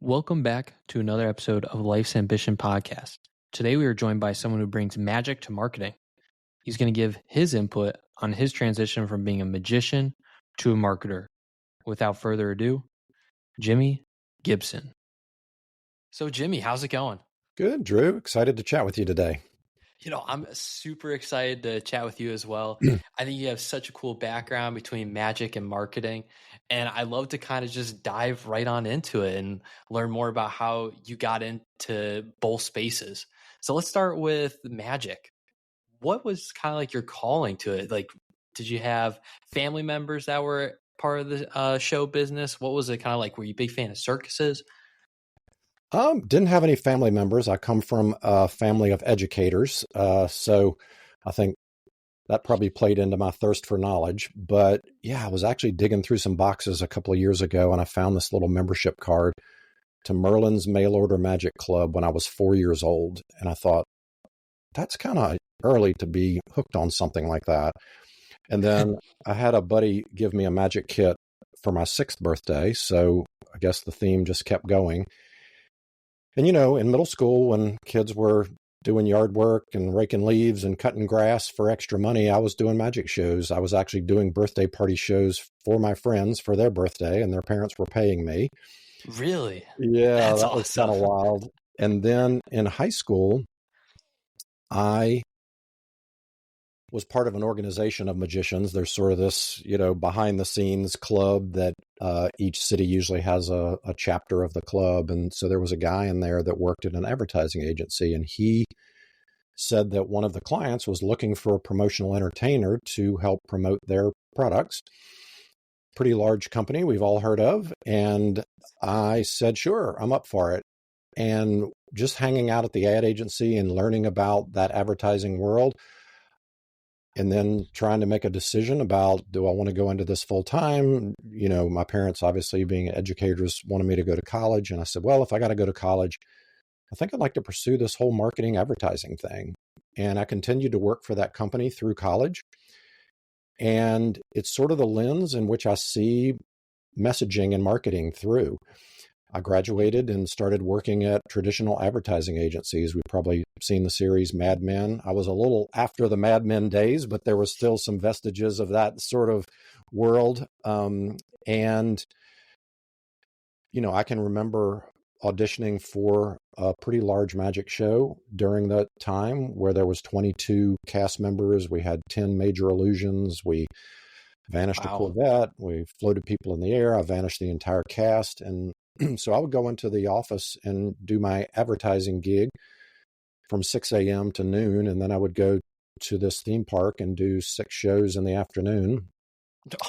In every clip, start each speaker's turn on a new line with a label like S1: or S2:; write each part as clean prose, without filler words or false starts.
S1: Welcome back to another episode of Life's Ambition Podcast. Today we are joined by someone who brings magic to marketing. He's going to give his input on his transition from being a magician to a marketer. Without further ado, Jimi Gibson. So Jimmy, how's it going?
S2: Good, Drew. Excited to chat with you today.
S1: I'm super excited to chat with you as well. I think you have such a cool background between magic and marketing. And I love to kind of just dive right on into it and learn more about how you got into both spaces. So let's start with magic. What was kind of like your calling to it? Like, did you have family members that were part of the show business? What was it kind of like? Were you a big fan of circuses?
S2: Didn't have any family members. I come from a family of educators. So I think that probably played into my thirst for knowledge. But yeah, I was actually digging through some boxes a couple of years ago and I found this little membership card to Merlin's Mail Order Magic Club when I was 4 years old. And I thought, that's kind of early to be hooked on something like that. And then I had a buddy give me a magic kit for my 6th birthday. So I guess the theme just kept going. And, in middle school, when kids were doing yard work and raking leaves and cutting grass for extra money, I was doing magic shows. I was actually doing birthday party shows for my friends for their birthday, and their parents were paying me.
S1: Really?
S2: Yeah,
S1: That's
S2: that was kind of wild. And then in high school, I was part of an organization of magicians. There's sort of this, behind the scenes club that each city usually has a chapter of the club. And so there was a guy in there that worked at an advertising agency, and he said that one of the clients was looking for a promotional entertainer to help promote their products. Pretty large company we've all heard of. And I said, sure, I'm up for it. And just hanging out at the ad agency and learning about that advertising world, and then trying to make a decision about, do I want to go into this full time? My parents, obviously being educators, wanted me to go to college. And I said, well, if I got to go to college, I think I'd like to pursue this whole marketing advertising thing. And I continued to work for that company through college. And it's sort of the lens in which I see messaging and marketing through. I graduated and started working at traditional advertising agencies. We've probably seen the series Mad Men. I was a little after the Mad Men days, but there was still some vestiges of that sort of world. And I can remember auditioning for a pretty large magic show during that time where there was 22 cast members. We had 10 major illusions. We vanished a Corvette. We floated people in the air. I vanished the entire cast. And so I would go into the office and do my advertising gig from 6 a.m. to noon. And then I would go to this theme park and do 6 shows in the afternoon.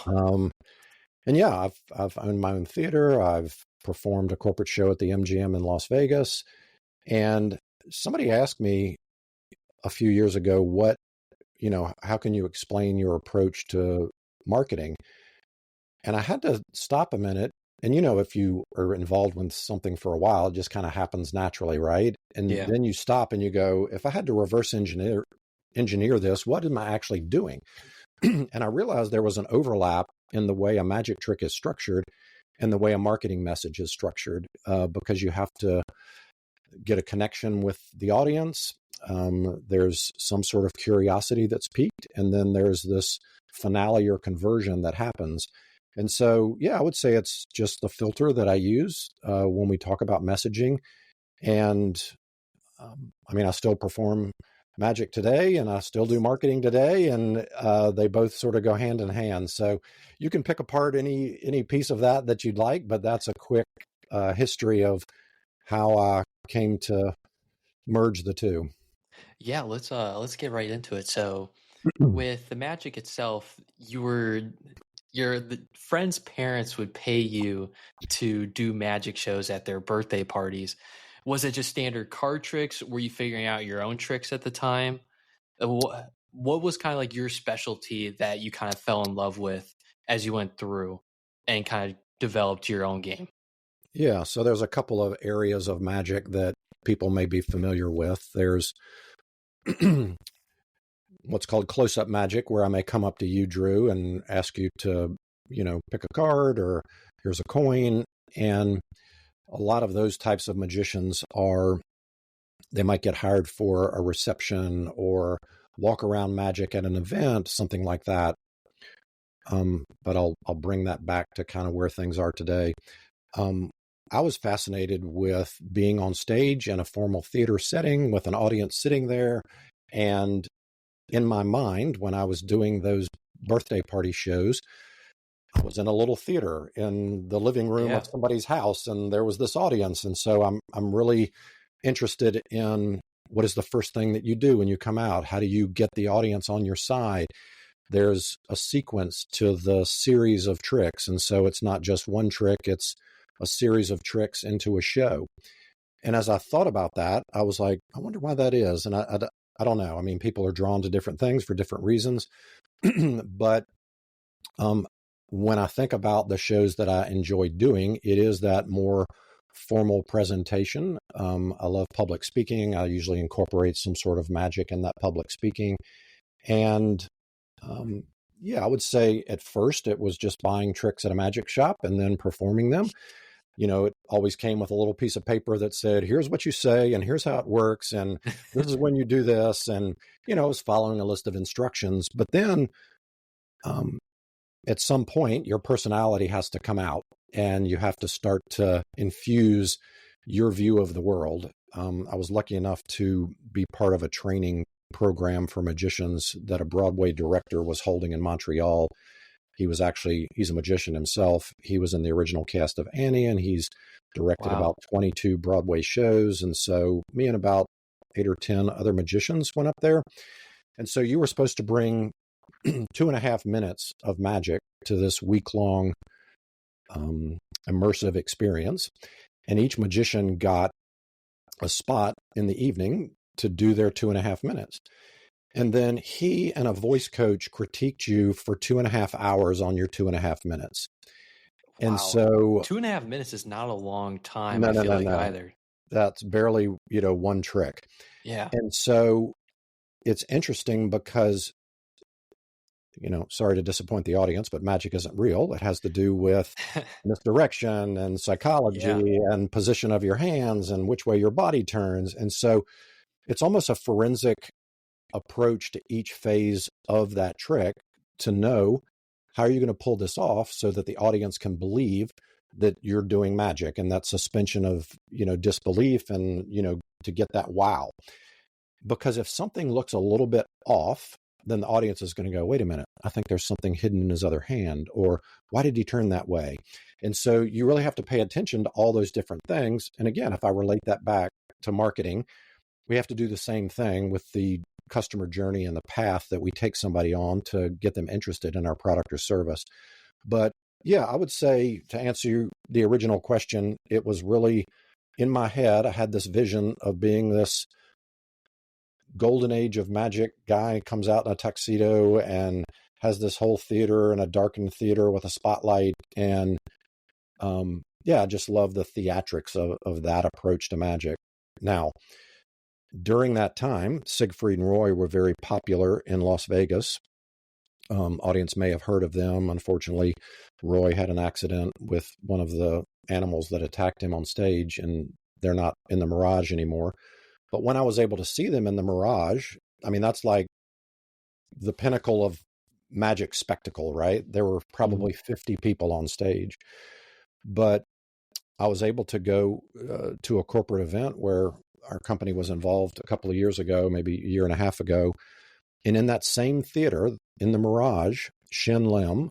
S2: And yeah, I've owned my own theater. I've performed a corporate show at the MGM in Las Vegas. And somebody asked me a few years ago, how can you explain your approach to marketing? And I had to stop a minute. And, if you are involved with something for a while, it just kind of happens naturally, right? And then you stop and you go, if I had to reverse engineer this, what am I actually doing? And I realized there was an overlap in the way a magic trick is structured and the way a marketing message is structured, because you have to get a connection with the audience. There's some sort of curiosity that's piqued, and then there's this finale or conversion that happens. And so, yeah, I would say it's just the filter that I use when we talk about messaging. And I still perform magic today and I still do marketing today, and they both sort of go hand in hand. So you can pick apart any piece of that you'd like, but that's a quick history of how I came to merge the two.
S1: Yeah, let's get right into it. So with the magic itself, the friends' parents would pay you to do magic shows at their birthday parties. Was it just standard card tricks? Were you figuring out your own tricks at the time? What was kind of like your specialty that you kind of fell in love with as you went through and kind of developed your own game?
S2: Yeah, so there's a couple of areas of magic that people may be familiar with. There's what's called close-up magic, where I may come up to you, Drew, and ask you to, pick a card, or here's a coin. And a lot of those types of magicians they might get hired for a reception or walk around magic at an event, something like that. But I'll bring that back to kind of where things are today. I was fascinated with being on stage in a formal theater setting with an audience sitting there. And in my mind, when I was doing those birthday party shows, I was in a little theater in the living room
S1: Yeah.
S2: of somebody's house, and there was this audience. And so I'm really interested in what is the first thing that you do when you come out? How do you get the audience on your side? There's a sequence to the series of tricks. And so it's not just one trick, it's a series of tricks into a show. And as I thought about that, I was like, I wonder why that is. And I don't know. I mean, people are drawn to different things for different reasons. But when I think about the shows that I enjoy doing, it is that more formal presentation. I love public speaking. I usually incorporate some sort of magic in that public speaking. And yeah, I would say at first it was just buying tricks at a magic shop and then performing them. You know, it always came with a little piece of paper that said, here's what you say, and here's how it works, and this is when you do this. And, you know, I was following a list of instructions. But then at some point, your personality has to come out and you have to start to infuse your view of the world. I was lucky enough to be part of a training program for magicians that a Broadway director was holding in Montreal. He's a magician himself. He was in the original cast of Annie, and he's directed about 22 Broadway shows. And so me and about 8 or 10 other magicians went up there. And so you were supposed to bring 2.5 minutes of magic to this week-long immersive experience. And each magician got a spot in the evening to do their 2.5 minutes. And then he and a voice coach critiqued you for 2.5 hours on your 2.5 minutes.
S1: Wow.
S2: And so
S1: 2.5 minutes is not a long time. No. Either.
S2: That's barely, one trick.
S1: Yeah.
S2: And so it's interesting because, sorry to disappoint the audience, but magic isn't real. It has to do with misdirection and psychology and position of your hands and which way your body turns. And so it's almost a forensic approach to each phase of that trick to know how are you going to pull this off so that the audience can believe that you're doing magic, and that suspension of, disbelief and, to get that wow. Because if something looks a little bit off, then the audience is going to go, wait a minute, I think there's something hidden in his other hand, or why did he turn that way? And so you really have to pay attention to all those different things. And again, if I relate that back to marketing, we have to do the same thing with the customer journey and the path that we take somebody on to get them interested in our product or service. But yeah, I would say, to answer the original question, it was really in my head. I had this vision of being this golden age of magic guy, comes out in a tuxedo and has this whole theater in a darkened theater with a spotlight. And I just love the theatrics of that approach to magic. Now, during that time, Siegfried and Roy were very popular in Las Vegas. Audience may have heard of them. Unfortunately, Roy had an accident with one of the animals that attacked him on stage, and they're not in the Mirage anymore. But when I was able to see them in the Mirage, I mean, that's like the pinnacle of magic spectacle, right? There were probably 50 people on stage. But I was able to go to a corporate event where our company was involved a couple of years ago, maybe a year and a half ago. And in that same theater, in the Mirage, Shin Lim,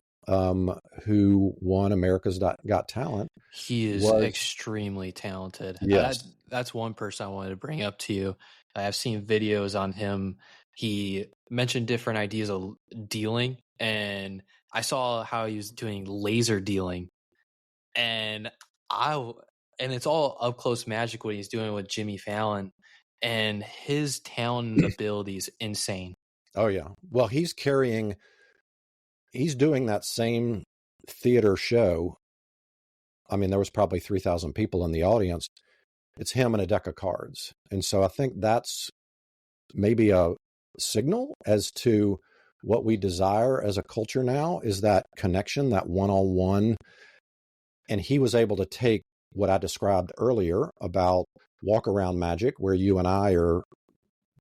S2: who won America's Got Talent.
S1: He is extremely talented.
S2: Yes.
S1: That's one person I wanted to bring up to you. I've seen videos on him. He mentioned different ideas of dealing, and I saw how he was doing laser dealing. And it's all up close magic what he's doing with Jimmy Fallon, and his talent and ability is insane.
S2: Oh yeah. Well, he's doing that same theater show. I mean, there was probably 3,000 people in the audience. It's him and a deck of cards. And so I think that's maybe a signal as to what we desire as a culture now, is that connection, that one-on-one. And he was able to take what I described earlier about walk around magic, where you and I are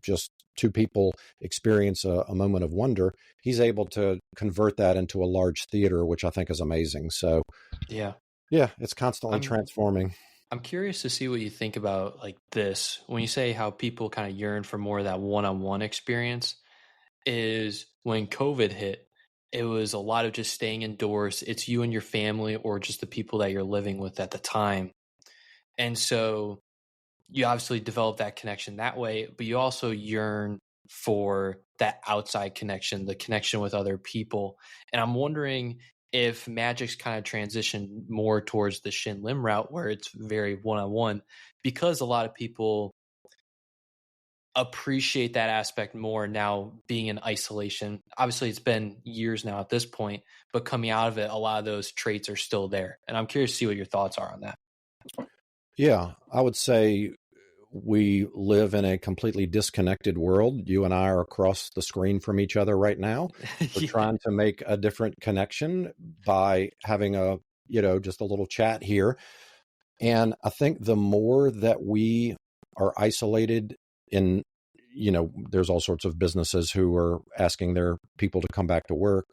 S2: just two people experience a moment of wonder. He's able to convert that into a large theater, which I think is amazing. So
S1: Yeah.
S2: yeah, it's constantly
S1: I'm
S2: transforming.
S1: I'm curious to see what you think about like this. When you say how people kind of yearn for more of that one-on-one experience, is when COVID hit, it was a lot of just staying indoors. It's you and your family or just the people that you're living with at the time. And so you obviously develop that connection that way, but you also yearn for that outside connection, the connection with other people. And I'm wondering if Magic's kind of transitioned more towards the Shin Lim route where it's very one on one, because a lot of people appreciate that aspect more now being in isolation. Obviously, it's been years now at this point, but coming out of it, a lot of those traits are still there. And I'm curious to see what your thoughts are on that.
S2: Yeah, I would say we live in a completely disconnected world. You and I are across the screen from each other right now. We're
S1: Yeah.
S2: trying to make a different connection by having just a little chat here. And I think the more that we are isolated in, there's all sorts of businesses who are asking their people to come back to work.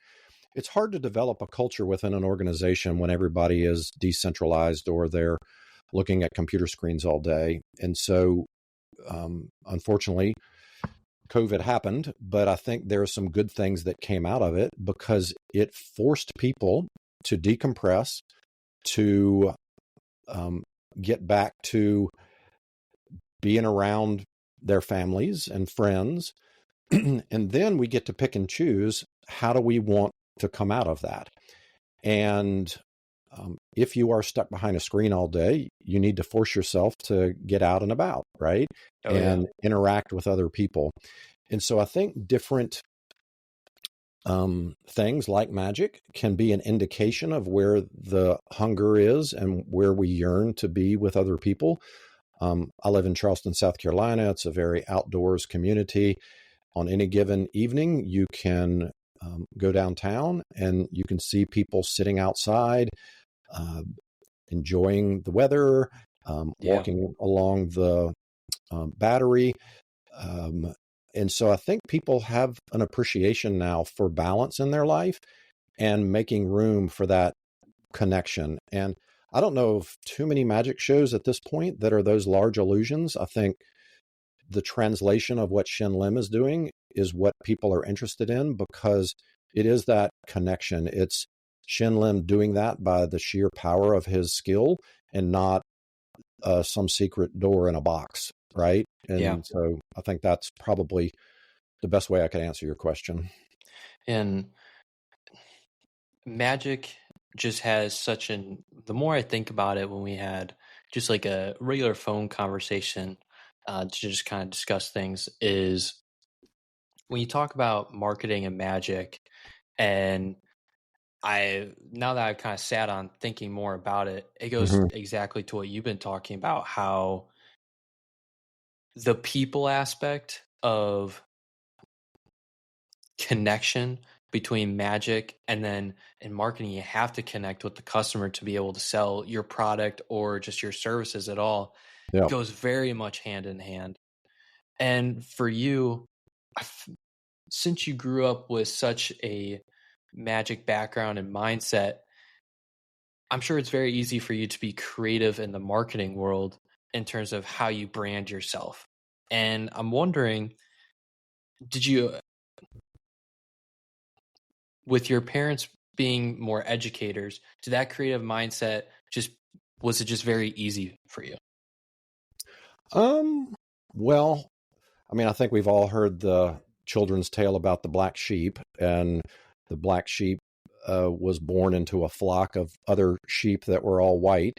S2: It's hard to develop a culture within an organization when everybody is decentralized or they're looking at computer screens all day. And so, unfortunately, COVID happened, but I think there are some good things that came out of it because it forced people to decompress, to get back to being around their families and friends. And then we get to pick and choose, how do we want to come out of that? And if you are stuck behind a screen all day, you need to force yourself to get out and about, right?
S1: Oh, yeah.
S2: And interact with other people. And so I think different things like magic can be an indication of where the hunger is and where we yearn to be with other people. I live in Charleston, South Carolina. It's a very outdoors community. On any given evening, you can go downtown and you can see people sitting outside, enjoying the weather,
S1: Yeah.
S2: walking along the Battery. And so I think people have an appreciation now for balance in their life and making room for that connection. And I don't know of too many magic shows at this point that are those large illusions. I think the translation of what Shin Lim is doing is what people are interested in because it is that connection. It's Shin Lim doing that by the sheer power of his skill and not some secret door in a box, right?
S1: Yeah.
S2: And so I think that's probably the best way I could answer your question.
S1: And Magic just has the more I think about it, when we had just like a regular phone conversation to just kind of discuss things, is when you talk about marketing and magic, and now that I've kind of sat on thinking more about it, it goes
S2: Mm-hmm.
S1: exactly to what you've been talking about, how the people aspect of connection between magic and then in marketing, you have to connect with the customer to be able to sell your product or just your services at all. It
S2: Yeah.
S1: goes very much hand in hand. And for you, since you grew up with such a magic background and mindset, I'm sure it's very easy for you to be creative in the marketing world in terms of how you brand yourself. And I'm wondering, did you, with your parents being more educators, did that creative mindset was it just very easy for you?
S2: Well, I mean, I think we've all heard the children's tale about the black sheep, and the black sheep was born into a flock of other sheep that were all white.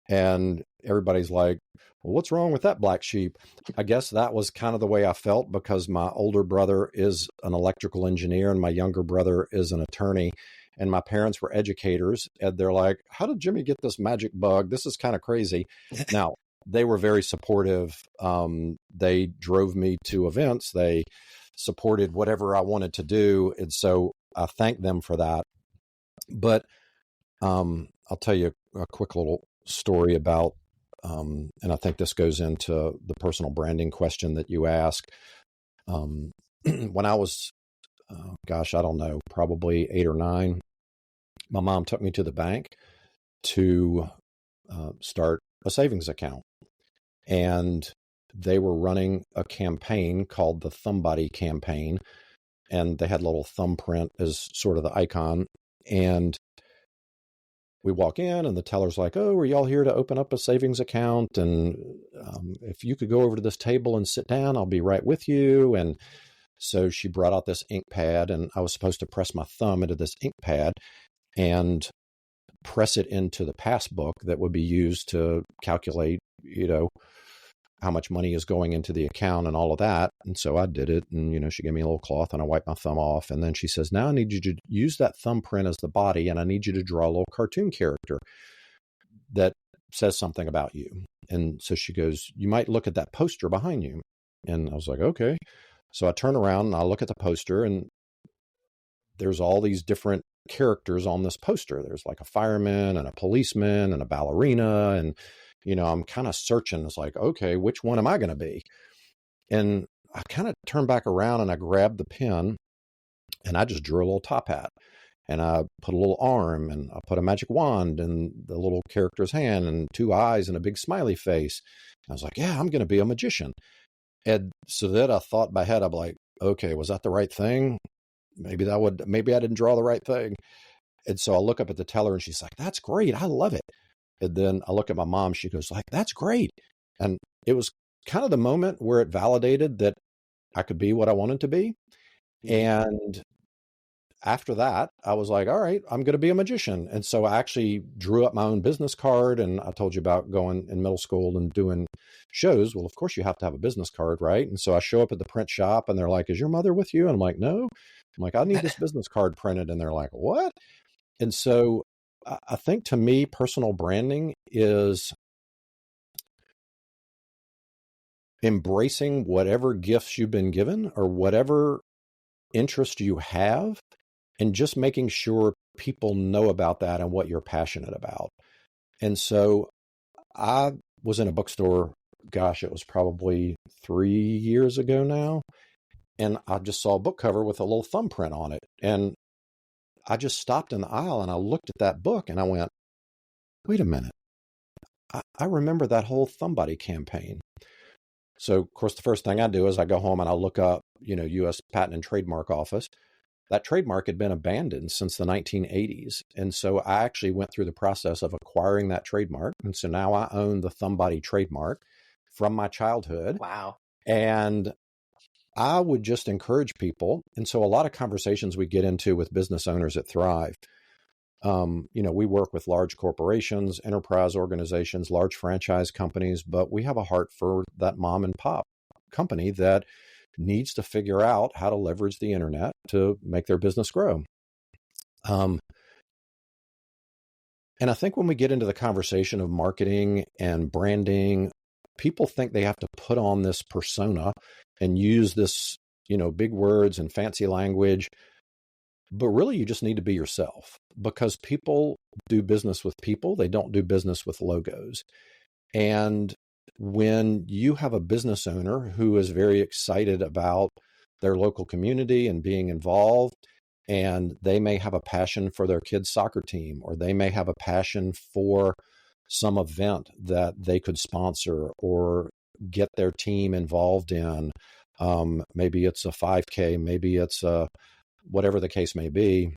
S2: And everybody's like, well, what's wrong with that black sheep? I guess that was kind of the way I felt because my older brother is an electrical engineer and my younger brother is an attorney. And my parents were educators. And they're like, how did Jimmy get this magic bug? This is kind of crazy. Now, they were very supportive. They drove me to events. They supported whatever I wanted to do. And so I thank them for that. But I'll tell you a quick little story about, and I think this goes into the personal branding question that you ask. When I was, I don't know, probably 8 or 9, my mom took me to the bank to start a savings account. And they were running a campaign called the Thumb Body campaign. And they had a little thumbprint as sort of the icon. And we walk in and the teller's like, "Oh, are y'all here to open up a savings account? And if you could go over to this table and sit down, I'll be right with you." And so she brought out this ink pad, and I was supposed to press my thumb into this ink pad and press it into the passbook that would be used to calculate, how much money is going into the account and all of that. And so I did it. And, she gave me a little cloth and I wiped my thumb off. And then she says, "Now I need you to use that thumbprint as the body. And I need you to draw a little cartoon character that says something about you." And so she goes, "You might look at that poster behind you." And I was like, "Okay." So I turn around and I look at the poster, and there's all these different characters on this poster. There's like a fireman and a policeman and a ballerina. And, I'm kind of searching. It's like, okay, which one am I going to be? And I kind of turned back around and I grabbed the pen and I just drew a little top hat. And I put a little arm, and I put a magic wand in the little character's hand, and 2 eyes and a big smiley face. And I was like, yeah, I'm going to be a magician. And so then I thought in my head, I'm like, okay, was that the right thing? Maybe I didn't draw the right thing. And so I look up at the teller and she's like, "That's great. I love it." And then I look at my mom, she goes like, "That's great." And it was kind of the moment where it validated that I could be what I wanted to be. And after that, I was like, all right, I'm going to be a magician. And so I actually drew up my own business card. And I told you about going in middle school and doing shows. Well, of course you have to have a business card, right? And so I show up at the print shop and they're like, "Is your mother with you?" And I'm like, "No." I'm like, "I need this business card printed." And they're like, "What?" And so I think, to me, personal branding is embracing whatever gifts you've been given or whatever interest you have, and just making sure people know about that and what you're passionate about. And so I was in a bookstore, it was probably 3 years ago now, and I just saw a book cover with a little thumbprint on it. And I just stopped in the aisle and I looked at that book and I went, wait a minute. I remember that whole Thumb Body campaign. So, of course, the first thing I do is I go home and I look up, U.S. Patent and Trademark Office. That trademark had been abandoned since the 1980s. And so I actually went through the process of acquiring that trademark. And so now I own the Thumb Body trademark from my childhood.
S1: Wow.
S2: And I would just encourage people. And so a lot of conversations we get into with business owners at Thrive, we work with large corporations, enterprise organizations, large franchise companies, but we have a heart for that mom and pop company that needs to figure out how to leverage the internet to make their business grow. And I think when we get into the conversation of marketing and branding, people think they have to put on this persona and use this, big words and fancy language. But really, you just need to be yourself, because people do business with people. They don't do business with logos. And when you have a business owner who is very excited about their local community and being involved, and they may have a passion for their kids' soccer team, or they may have a passion for some event that they could sponsor or get their team involved in. Maybe it's a 5K, maybe it's whatever the case may be.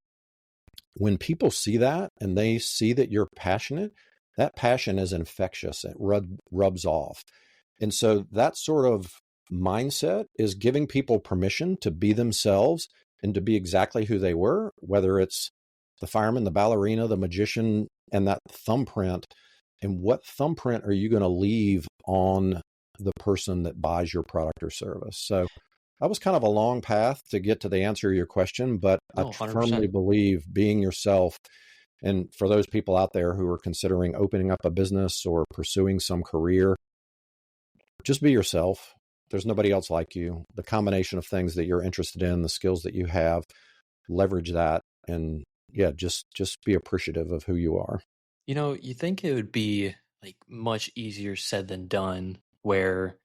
S2: When people see that and they see that you're passionate, that passion is infectious. It rubs off. And so that sort of mindset is giving people permission to be themselves and to be exactly who they were, whether it's the fireman, the ballerina, the magician, and that thumbprint. And what thumbprint are you going to leave on the person that buys your product or service? So that was kind of a long path to get to the answer to your question, but I firmly believe being yourself. And for those people out there who are considering opening up a business or pursuing some career, just be yourself. There's nobody else like you. The combination of things that you're interested in, the skills that you have, leverage that. And just be appreciative of who you are.
S1: You think it would be like much easier said than done, where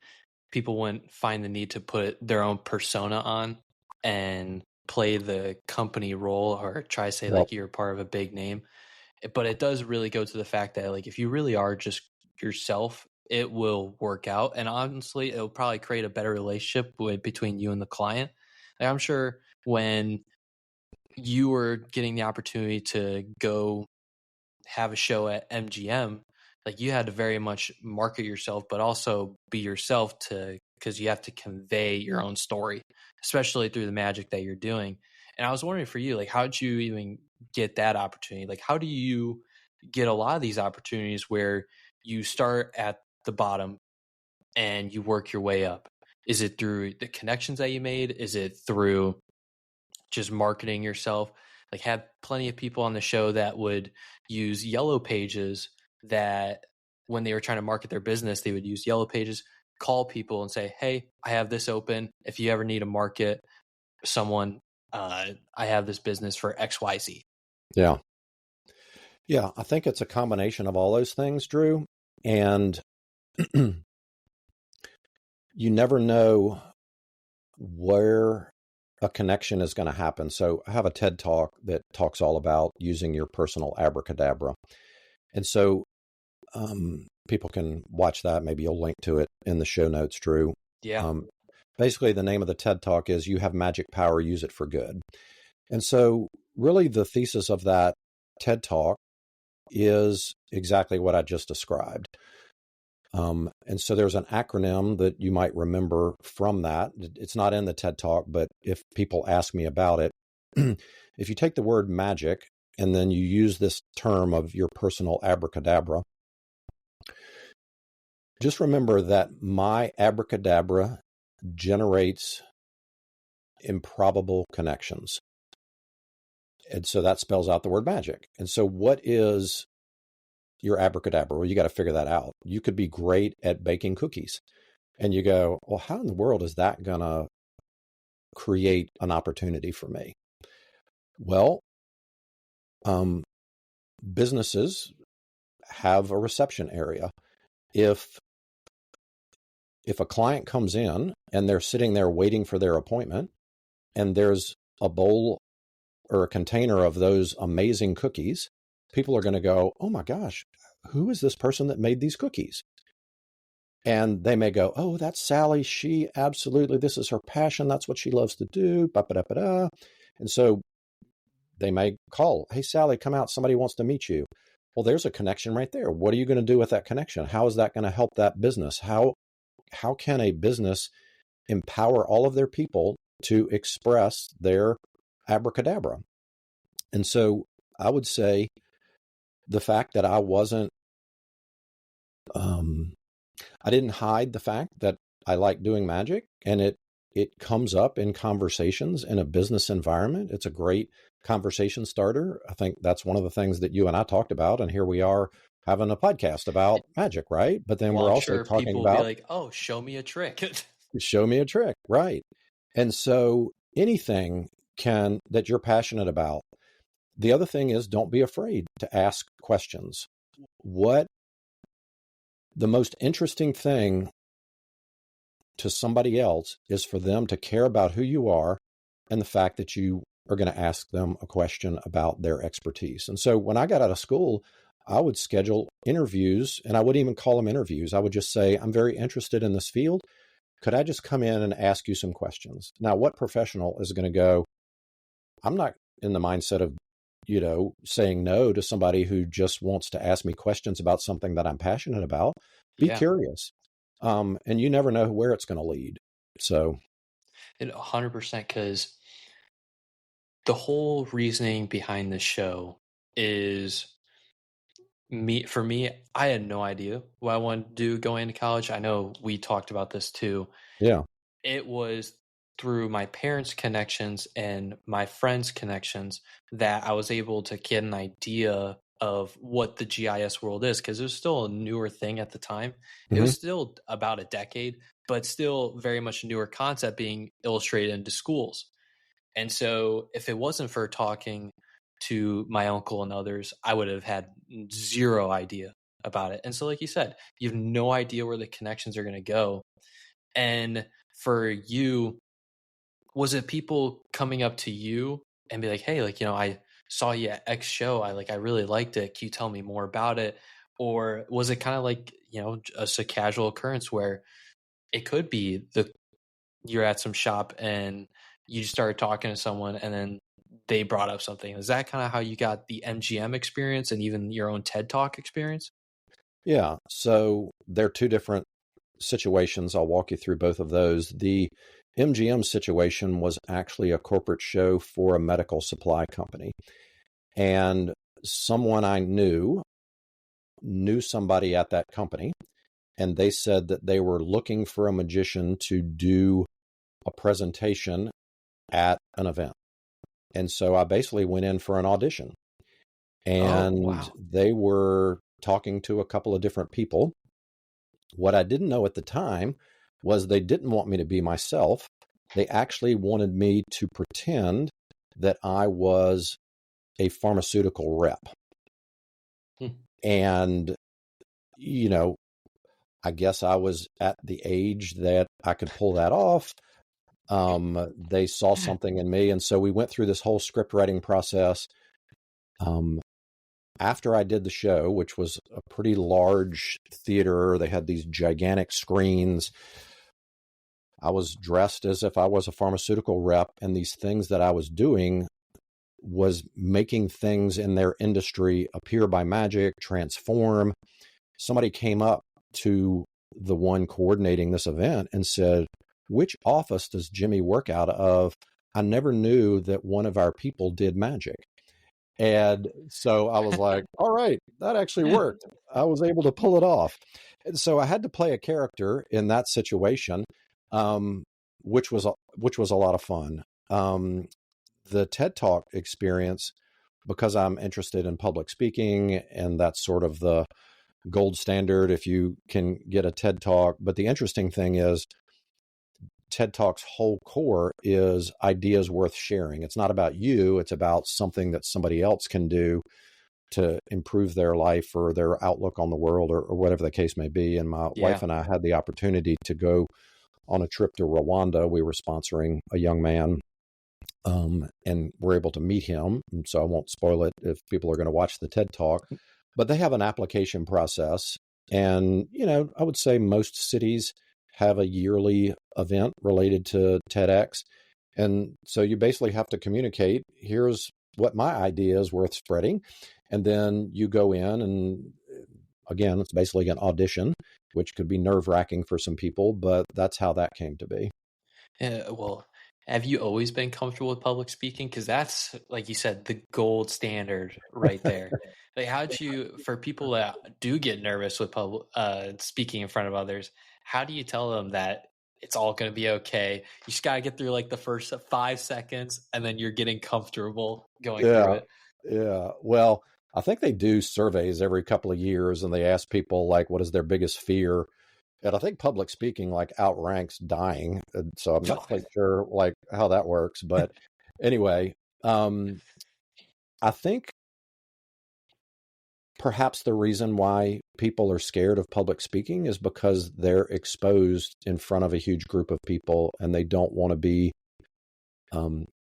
S1: people wouldn't find the need to put their own persona on and play the company role or try to say
S2: Well,
S1: like you're part of a big name. But it does really go to the fact that like if you really are just yourself, it will work out. And honestly, it'll probably create a better relationship between you and the client. Like I'm sure when you were getting the opportunity to go have a show at MGM, like you had to very much market yourself, but also be yourself to because you have to convey your own story, especially through the magic that you're doing. And I was wondering for you, like, how did you even get that opportunity? Like, how do you get a lot of these opportunities where you start at the bottom and you work your way up? Is it through the connections that you made? Is it through just marketing yourself? Like had plenty of people on the show that would use yellow pages, that when they were trying to market their business, they would use yellow pages, call people and say, hey, I have this open. If you ever need to market someone, I have this business for XYZ.
S2: yeah. Yeah, I think it's a combination of all those things, Drew. And you never know where a connection is going to happen. So I have a TED talk that talks all about using your personal abracadabra. And so people can watch that. Maybe you'll link to it in the show notes, Drew.
S1: Yeah.
S2: Basically, the name of the TED talk is You Have Magic Power, Use It for Good. And so really the thesis of that TED talk is exactly what I just described. And so there's an acronym that you might remember from that. It's not in the TED Talk, but if people ask me about it, if you take the word magic and then you use this term of your personal abracadabra, just remember that my abracadabra generates improbable connections. And so that spells out the word magic. And so what is your abracadabra? Well, you got to figure that out. You could be great at baking cookies. And you go, well, how in the world is that going to create an opportunity for me? Well, businesses have a reception area. If a client comes in and they're sitting there waiting for their appointment and there's a bowl or a container of those amazing cookies, people are going to go, oh my gosh, who is this person that made these cookies? And they may go, oh, that's Sally. She absolutely, this is her passion. That's what she loves to do. Ba-ba-da-ba-da. And so they may call, hey, Sally, come out. Somebody wants to meet you. Well, there's a connection right there. What are you going to do with that connection? How is that going to help that business? How can a business empower all of their people to express their abracadabra? And so I would say the fact that I didn't hide the fact that I like doing magic, and it comes up in conversations in a business environment. It's a great conversation starter. I think that's one of the things that you and I talked about, and here we are having a podcast about magic, right? But then
S1: Well,
S2: we're
S1: I'm
S2: also
S1: sure
S2: talking
S1: people will be
S2: about
S1: like, oh, show me a trick.
S2: show me a trick, right? And so anything that you're passionate about. The other thing is don't be afraid to ask questions. What the most interesting thing to somebody else is for them to care about who you are and the fact that you are going to ask them a question about their expertise. And so when I got out of school, I would schedule interviews, and I wouldn't even call them interviews. I would just say, I'm very interested in this field. Could I just come in and ask you some questions? Now, what professional is going to go, I'm not in the mindset of, saying no to somebody who just wants to ask me questions about something that I'm passionate about. Be
S1: Yeah.
S2: curious. And you never know where it's going to lead. So,
S1: 100%, because the whole reasoning behind this show is for me, I had no idea what I wanted to do going into college. I know we talked about this too.
S2: yeah.
S1: It was through my parents' connections and my friends' connections that I was able to get an idea of what the GIS world is, because it was still a newer thing at the time. It
S2: Mm-hmm.
S1: was still about a decade, but still very much a newer concept being illustrated into schools. And so if it wasn't for talking to my uncle and others, I would have had zero idea about it. And so, like you said, you have no idea where the connections are going to go. And for you, was it people coming up to you and be like, "Hey, like, I saw you at X show. I really liked it. Can you tell me more about it?" Or was it kind of like, just a casual occurrence where it could be you're at some shop and you started talking to someone and then they brought up something. Is that kind of how you got the MGM experience and even your own TED Talk experience?
S2: Yeah. So they're two different situations. I'll walk you through both of those. The MGM situation was actually a corporate show for a medical supply company. And someone I knew somebody at that company, and they said that they were looking for a magician to do a presentation at an event. And so I basically went in for an audition.
S1: Oh,
S2: And
S1: wow.
S2: they were talking to a couple of different people. What I didn't know at the time was they didn't want me to be myself. They actually wanted me to pretend that I was a pharmaceutical rep.
S1: Hmm.
S2: And, you know, I guess I was at the age that I could pull that off. They saw something in me. And so we went through this whole script writing process. After I did the show, which was a pretty large theater, they had these gigantic screens. I was dressed as if I was a pharmaceutical rep, and these things that I was doing was making things in their industry appear by magic, transform. Somebody came up to the one coordinating this event and said, "Which office does Jimmy work out of? I never knew that one of our people did magic." And so I was like, all right, that actually worked. I was able to pull it off. And so I had to play a character in that situation, um, which was a lot of fun. The TED Talk experience, because I'm interested in public speaking, and that's sort of the gold standard if you can get a TED Talk. But the interesting thing is, TED Talk's whole core is ideas worth sharing. It's not about you, it's about something that somebody else can do to improve their life or their outlook on the world, or whatever the case may be. And my wife
S1: Yeah.
S2: and I had the opportunity to go on a trip to Rwanda. We were sponsoring a young man, and we're able to meet him. And so I won't spoil it if people are going to watch the TED Talk. But they have an application process. And, I would say most cities have a yearly event related to TEDx. And so you basically have to communicate, here's what my idea is worth spreading. And then you go in, and again, it's basically an audition, which could be nerve wracking for some people, but that's how that came to be.
S1: Yeah, well, have you always been comfortable with public speaking? Because that's, like you said, the gold standard right there. Like, how'd you, for people that do get nervous with public speaking in front of others, how do you tell them that it's all going to be okay? You just got to get through like the first 5 seconds, and then you're getting comfortable going through
S2: Yeah.
S1: it.
S2: Yeah. Well, I think they do surveys every couple of years, and they ask people like what is their biggest fear. And I think public speaking like outranks dying. And so I'm not quite sure like how that works, but anyway, I think perhaps the reason why people are scared of public speaking is because they're exposed in front of a huge group of people, and they don't want to be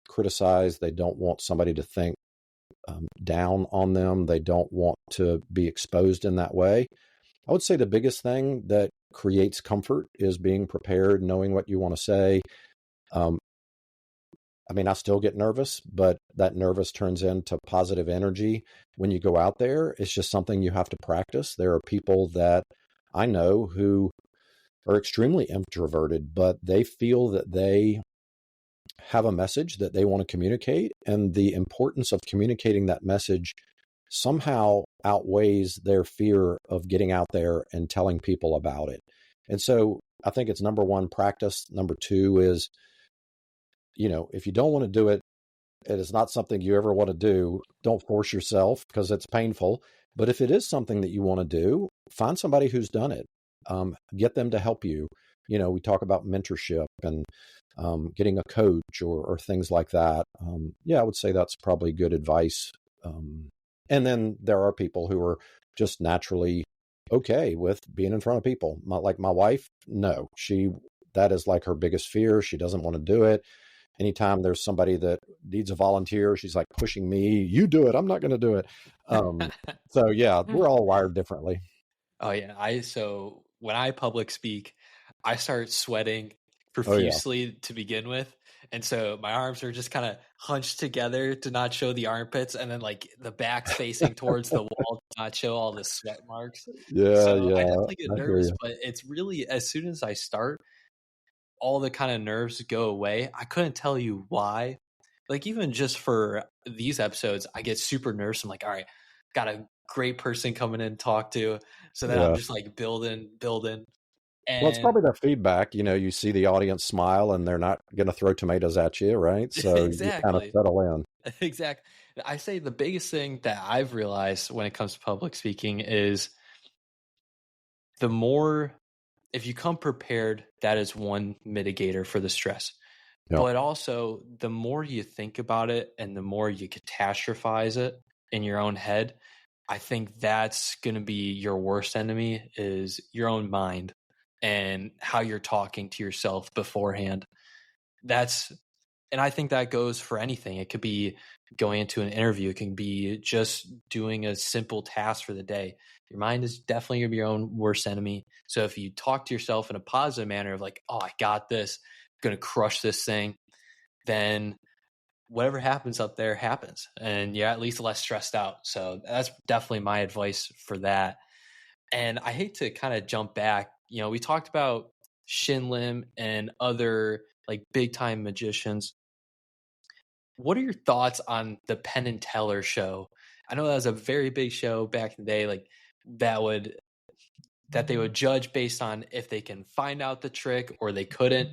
S2: criticized. They don't want somebody to think down on them. They don't want to be exposed in that way. I would say the biggest thing that creates comfort is being prepared, knowing what you want to say. Um, I mean, I still get nervous, but that nervous turns into positive energy when you go out there. It's just something you have to practice. There are people that I know who are extremely introverted, but they feel that they have a message that they want to communicate, and the importance of communicating that message somehow outweighs their fear of getting out there and telling people about it. And so I think it's number one, practice. Number two is, if you don't want to do it, it is not something you ever want to do, don't force yourself because it's painful. But if it is something that you want to do, find somebody who's done it. Get them to help you. We talk about mentorship and getting a coach or things like that. Yeah, I would say that's probably good advice. And then there are people who are just naturally okay with being in front of people. Like my wife, no, that is like her biggest fear. She doesn't want to do it. Anytime there's somebody that needs a volunteer, she's like pushing me, you do it. I'm not going to do it. So yeah, we're all wired differently.
S1: Oh yeah, so when I public speak, I start sweating
S2: Oh yeah.
S1: profusely to begin with. And so my arms are just kind of hunched together to not show the armpits, and then like the back's facing towards the wall to not show all the sweat marks.
S2: Yeah.
S1: So I
S2: Yeah.
S1: definitely get
S2: I hear
S1: nervous,
S2: you.
S1: but it's really as soon as I start, all the kind of nerves go away. I couldn't tell you why. Like even just for these episodes, I get super nervous. I'm like, all right, got a great person coming in to talk to. So then I'm
S2: Yeah.
S1: just like building.
S2: Well, it's
S1: And
S2: probably their feedback. You see the audience smile and they're not going to throw tomatoes at you, right? So you kind of
S1: exactly.
S2: settle in.
S1: Exactly. I say the biggest thing that I've realized when it comes to public speaking is the more, if you come prepared, that is one mitigator for the stress.
S2: Yeah.
S1: But also, the more you think about it and the more you catastrophize it in your own head, I think that's going to be your worst enemy is your own mind and how you're talking to yourself beforehand. That's, and I think that goes for anything. It could be going into an interview, it can be just doing a simple task for the day. Your mind is definitely going to be your own worst enemy. So if you talk to yourself in a positive manner of like, oh, I got this, I'm going to crush this thing, then whatever happens up there happens and you're at least less stressed out. So that's definitely my advice for that. And I hate to kind of jump back. We talked about Shin Lim and other like big time magicians. What are your thoughts on the Penn and Teller show? I know that was a very big show back in the day, like that they would judge based on if they can find out the trick or they couldn't.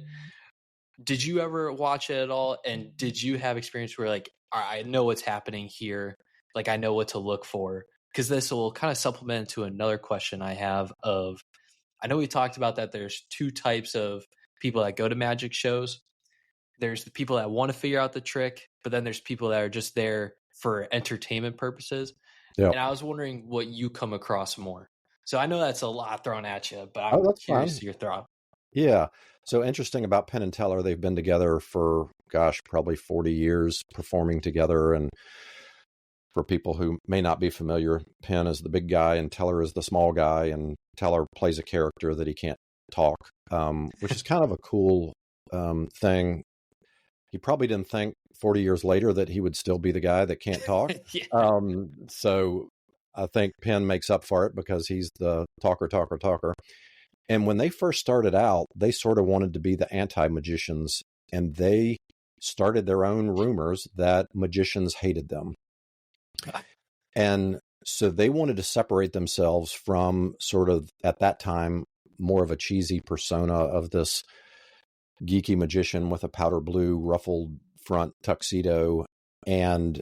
S1: Did you ever watch it at all? And did you have experience where like, all right, I know what's happening here, like I know what to look for? Because this will kind of supplement to another question I have of, I know we talked about that there's two types of people that go to magic shows. There's the people that want to figure out the trick, but then there's people that are just there for entertainment purposes.
S2: Yeah.
S1: And I was wondering what you come across more. So I know that's a lot thrown at you, but
S2: Oh,
S1: I'm
S2: that's
S1: curious
S2: fine.
S1: to your thought.
S2: Yeah. So interesting about Penn and Teller. They've been together for, gosh, probably 40 years performing together. And for people who may not be familiar, Penn is the big guy and Teller is the small guy. And Teller plays a character that he can't talk, which is kind of a cool thing. He probably didn't think 40 years later that he would still be the guy that can't talk.
S1: Yeah.
S2: So I think Penn makes up for it because he's the talker. And when they first started out, they sort of wanted to be the anti-magicians, and they started their own rumors that magicians hated them. And so they wanted to separate themselves from sort of, at that time, more of a cheesy persona of this geeky magician with a powder blue ruffled front tuxedo. And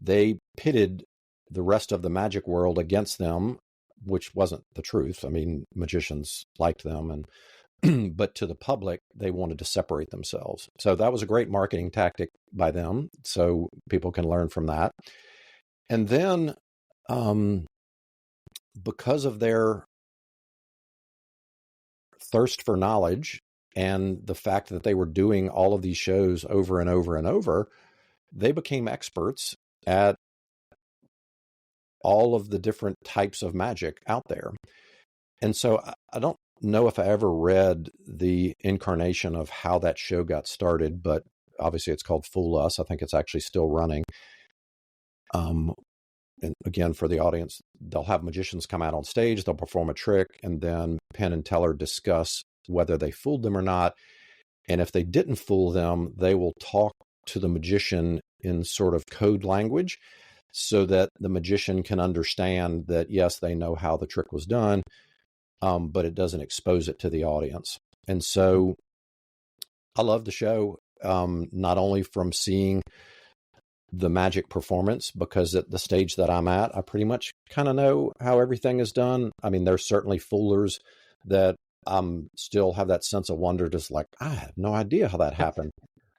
S2: they pitted the rest of the magic world against them, which wasn't the truth. I mean, magicians liked them, and but to the public, they wanted to separate themselves. So that was a great marketing tactic by them. So people can learn from that. And then, because of their thirst for knowledge and the fact that they were doing all of these shows over and over and over, they became experts at all of the different types of magic out there. And so I don't know if I ever read the incarnation of how that show got started, but obviously it's called Fool Us. I think it's actually still running. And again, for the audience, they'll have magicians come out on stage, they'll perform a trick, and then Penn and Teller discuss whether they fooled them or not. And if they didn't fool them, they will talk to the magician in sort of code language so that the magician can understand that, yes, they know how the trick was done, but it doesn't expose it to the audience. And so I love the show, not only from seeing the magic performance, because at the stage that I'm at, I pretty much kind of know how everything is done. I mean, there's certainly foolers that still have that sense of wonder, just like, I have no idea how that happened.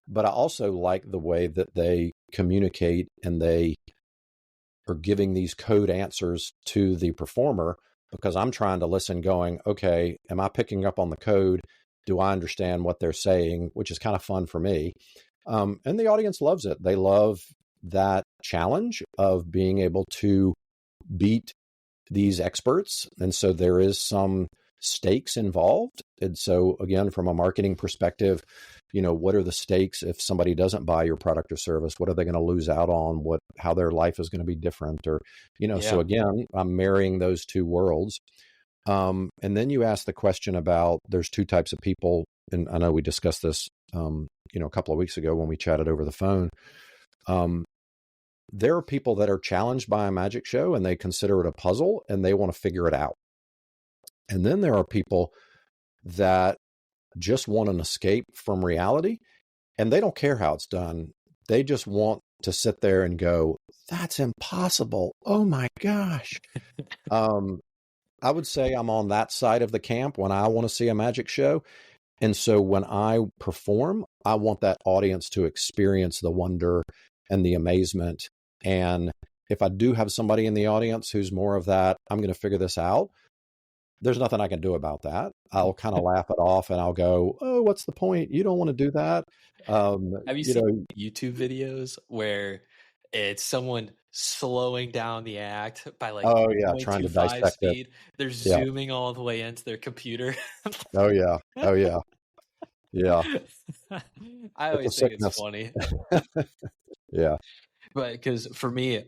S2: But I also like the way that they communicate and they or giving these code answers to the performer, because I'm trying to listen going, okay, am I picking up on the code? Do I understand what they're saying? Which is kind of fun for me. And the audience loves it. They love that challenge of being able to beat these experts. And so there is some stakes involved. And so again, from a marketing perspective, what are the stakes if somebody doesn't buy your product or service? What are they going to lose out on? How their life is going to be different? Or, so
S1: Yeah.
S2: again, I'm marrying those two worlds. And then you asked the question about there's two types of people. And I know we discussed this, a couple of weeks ago when we chatted over the phone. There are people that are challenged by a magic show and they consider it a puzzle and they want to figure it out. And then there are people that just want an escape from reality and they don't care how it's done. They just want to sit there and go, that's impossible. Oh my gosh. I would say I'm on that side of the camp when I want to see a magic show. And so when I perform, I want that audience to experience the wonder and the amazement. And if I do have somebody in the audience who's more of that, I'm going to figure this out, there's nothing I can do about that. I'll kind of laugh it off and I'll go, oh, what's the point? You don't want to do that.
S1: Have you seen YouTube videos where it's someone slowing down the act by like
S2: oh yeah, trying to
S1: 0.25
S2: dissect it.
S1: speed? They're
S2: Yeah.
S1: zooming all the way into their computer.
S2: Oh yeah. Oh yeah. Yeah.
S1: I
S2: It's a
S1: always think it's
S2: sickness.
S1: funny.
S2: Yeah.
S1: But because for me,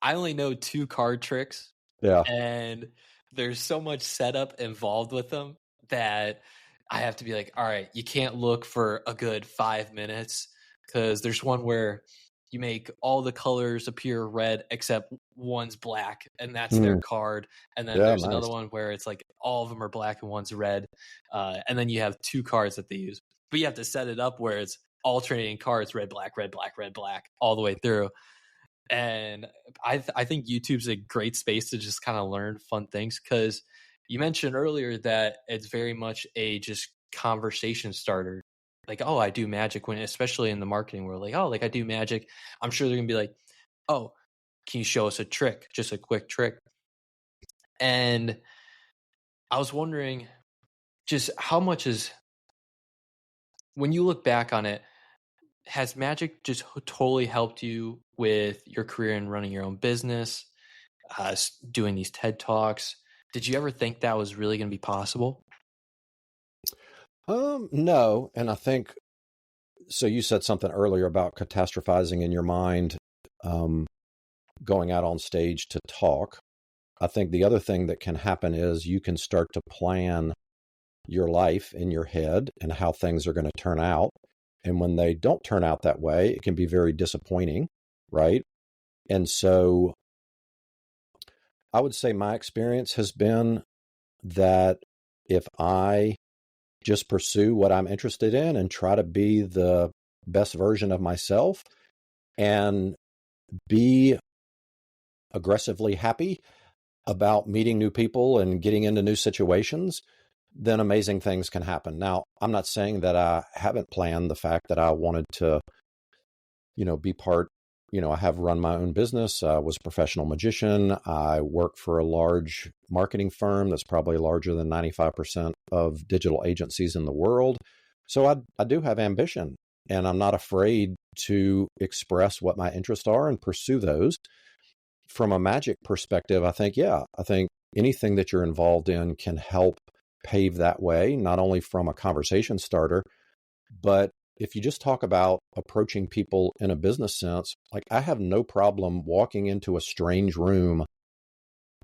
S1: I only know 2 card tricks,
S2: Yeah.
S1: and there's so much setup involved with them that I have to be like, all right, you can't look for a good 5 minutes because there's one where you make all the colors appear red except one's black, and that's their card. And then
S2: Yeah,
S1: there's
S2: nice.
S1: another one where it's like all of them are black and one's red. And then you have 2 cards that they use. But you have to set it up where it's alternating cards, red, black, red, black, red, black, all the way through. And I think YouTube's a great space to just kind of learn fun things, because you mentioned earlier that it's very much a just conversation starter. Like, oh, I do magic, when especially in the marketing world, like, oh, like I do magic. I'm sure they're gonna be like, oh, can you show us a trick, just a quick trick? And I was wondering just how much is, when you look back on it, has magic just totally helped you with your career and running your own business, doing these TED Talks? Did you ever think that was really going to be possible?
S2: No. And I think, so you said something earlier about catastrophizing in your mind, going out on stage to talk. I think the other thing that can happen is you can start to plan your life in your head and how things are going to turn out. And when they don't turn out that way, it can be very disappointing, right? And so I would say my experience has been that if I just pursue what I'm interested in and try to be the best version of myself and be aggressively happy about meeting new people and getting into new situations, then amazing things can happen. Now, I'm not saying that I haven't planned the fact that I wanted to, be part, I have run my own business. I was a professional magician. I work for a large marketing firm that's probably larger than 95% of digital agencies in the world. So I do have ambition, and I'm not afraid to express what my interests are and pursue those. From a magic perspective, I think anything that you're involved in can help pave that way, not only from a conversation starter, but if you just talk about approaching people in a business sense, like I have no problem walking into a strange room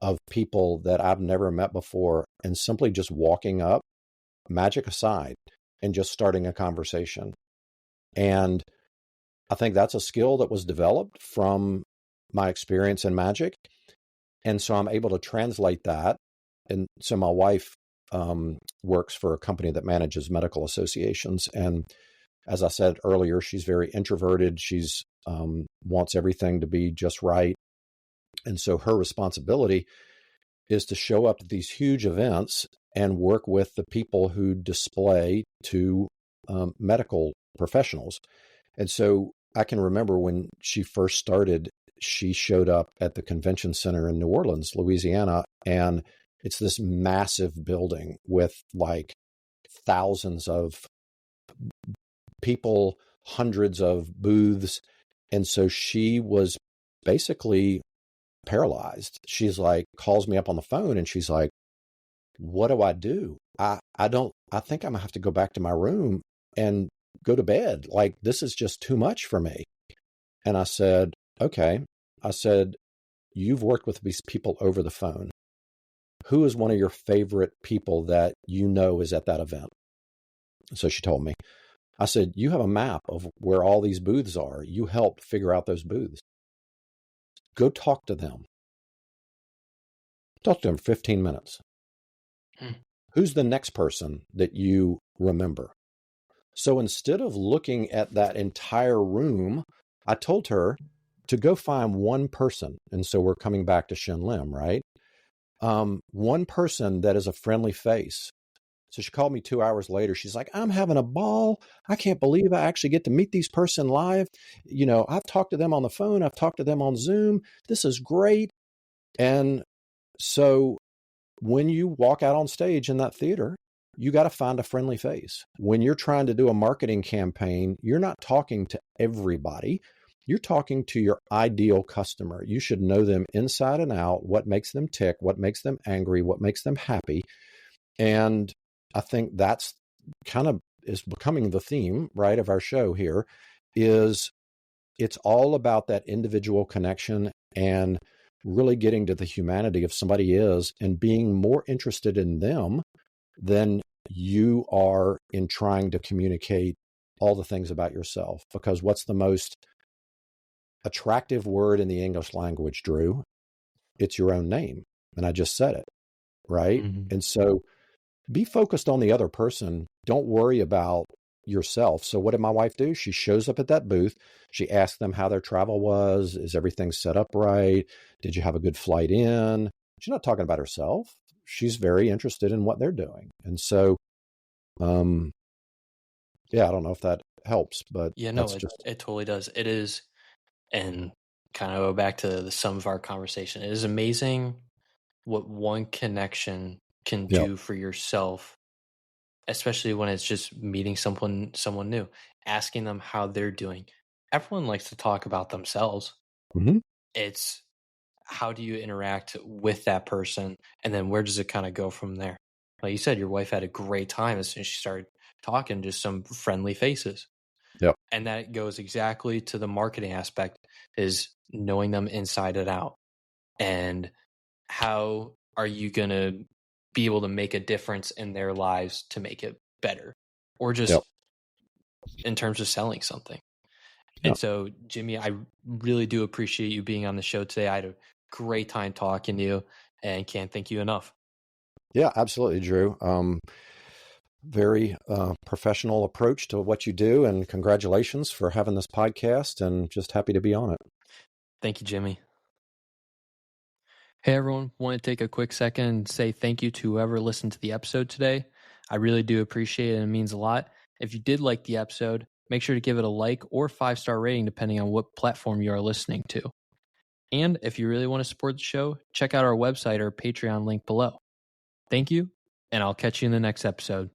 S2: of people that I've never met before and simply just walking up, magic aside, and just starting a conversation. And I think that's a skill that was developed from my experience in magic. And so I'm able to translate that. And so my wife works for a company that manages medical associations. And as I said earlier, she's very introverted. She's wants everything to be just right. And so her responsibility is to show up at these huge events and work with the people who display to medical professionals. And so I can remember when she first started she showed up at the convention center in New Orleans, Louisiana, and it's this massive building with like thousands of people, hundreds of booths. And so she was basically paralyzed. She's like, calls me up on the phone and she's like, what do I do? I think I'm gonna have to go back to my room and go to bed. Like, this is just too much for me. And I said, okay. I said, you've worked with these people over the phone. Who is one of your favorite people that you know is at that event? So she told me. I said, you have a map of where all these booths are. You helped figure out those booths. Go talk to them. Talk to them 15 minutes. Who's the next person that you remember? So instead of looking at that entire room, I told her to go find one person. And so we're coming back to Shin Lim, right? One person that is a friendly face. So she called me 2 hours later. She's like, I'm having a ball. I can't believe I actually get to meet these person live. You know, I've talked to them on the phone. I've talked to them on Zoom. This is great. And so when you walk out on stage in that theater, you got to find a friendly face. When you're trying to do a marketing campaign, you're not talking to everybody. You're talking to your ideal customer. You should know them inside and out, what makes them tick, what makes them angry, what makes them happy. And I think that's kind of is becoming the theme, right, of our show here, is it's all about that individual connection and really getting to the humanity of somebody is and being more interested in them than you are in trying to communicate all the things about yourself. Because what's the most attractive word in the English language, Drew? It's your own name. And I just said it, right?
S1: Mm-hmm.
S2: And so be focused on the other person. Don't worry about yourself. So what did my wife do? She shows up at that booth. She asked them how their travel was. Is everything set up right? Did you have a good flight in? She's not talking about herself. She's very interested in what they're doing. And so, yeah, I don't know if that helps, but
S1: Yeah, no,
S2: that's just,
S1: it totally does. It is, and kind of go back to the sum of our conversation. It is amazing what one connection can
S2: yeah.
S1: do for yourself, especially when it's just meeting someone new, asking them how they're doing. Everyone likes to talk about themselves.
S2: Mm-hmm.
S1: It's how do you interact with that person, and then where does it kind of go from there? Like you said, your wife had a great time as soon as she started talking, just some friendly faces.
S2: Yep.
S1: And that goes exactly to the marketing aspect, is knowing them inside and out. And how are you going to be able to make a difference in their lives to make it better, or just
S2: Yep.
S1: in terms of selling something.
S2: Yep.
S1: And so, Jimmy, I really do appreciate you being on the show today. I had a great time talking to you and can't thank you enough.
S2: Yeah, absolutely, Drew. Very professional approach to what you do, and congratulations for having this podcast, and just happy to be on it.
S1: Thank you, Jimmy. Hey, everyone. Want to take a quick second and say thank you to whoever listened to the episode today. I really do appreciate it, and it means a lot. If you did like the episode, make sure to give it a like or 5-star rating depending on what platform you are listening to. And if you really want to support the show, check out our website or Patreon link below. Thank you, and I'll catch you in the next episode.